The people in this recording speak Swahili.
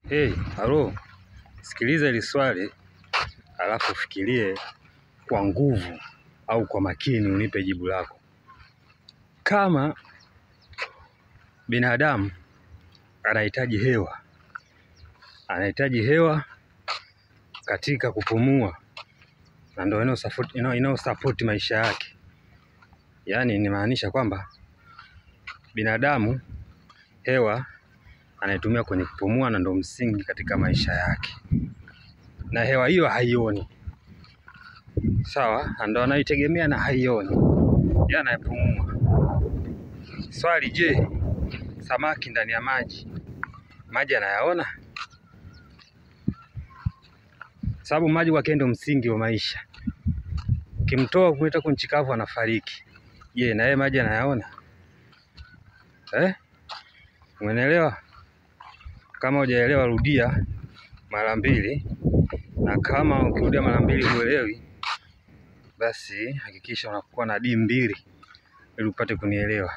Hey, halo, sikiliza hili swali alafu fikirie kwa nguvu au kwa makini unipe jibu lako. Kama binadamu anahitaji hewa katika kupumua, na ndio inayosupport maisha yake. Yaani nimaanisha kwamba binadamu hewa anaitumia kwenye kupumua na ndio msingi katika maisha yake. Na hewa hiyo haioni. Sawa, ndio anaitegemea na haioni. Yeye anayepumua. Swali, je, samaki ndani ya maji anayaona? Sababu maji kwake ndio msingi wa maisha. Ukimtoa kuleta kwenye nchi kavu anafariki. Je, na yeye maji anayaona? Umeelewa? Kama hujaelewa rudia mara mbili, na kama ukirudia mara mbili huelewi, basi hakikisha unakuwa na D2 ili upate kunielewa.